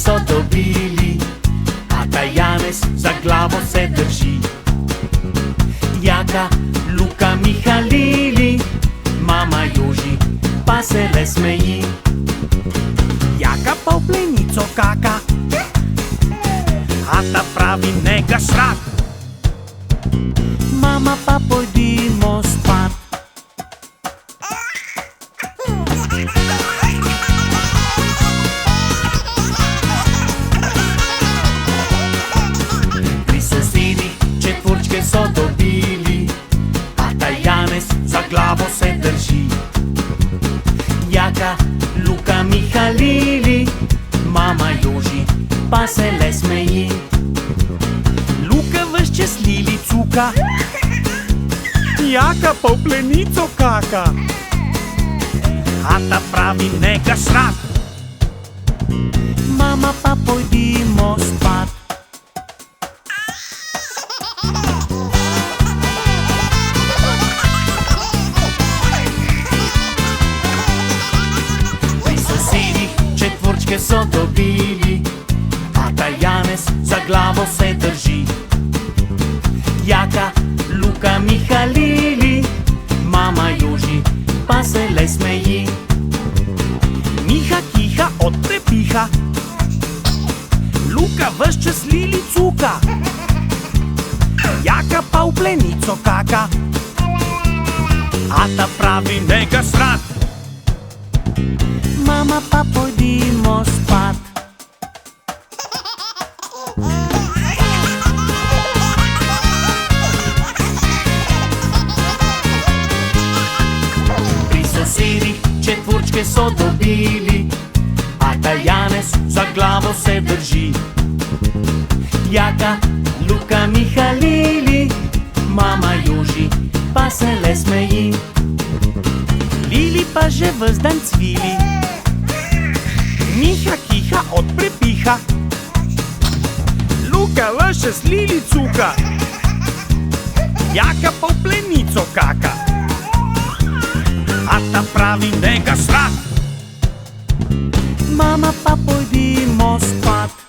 so dobili, ata Janez za glavo se drži. Jaka, Luka, Miha, Lili, mama Joži pa se le smeji. Jaka pa v plenico kaka, ata pravi ne ga srat. Mama pa pojdimo spat. Pri sosedih četvorčke so dobili, ata Janez za glavo se drži. Jaka, Luka, Miha, Lili, mama Joži pa se le smeji. Luka ves čas Lili cuka, Jaka pa v plenico kaka, ata pravi ne ga srat. Mama pa pojdimo spat. Pri sosedih četvorčke so dobili, ata Janez za glavo se drži. Jaka, Luka, Miha, Lili, mama Joži pa se le smeji. Miha kiha od prepiha, Luka ves čas Lili cuka, Jaka pa v plenico kaka, ata pravi ne ga srat. Mama pa pojdimo spat. Pri sosedih četvorčke so dobili, ata Janez za glavo se drži. Jaka, Luka, Miha, Lili, mama Joži pa se le smeji. Lili pa že ves dan cvili, Miha kiha od prepiha, Luka ves čas Lili cuka, Jaka pa v plenico kaka, ata pravi ne ga srat. Mama pa pojdimo spat.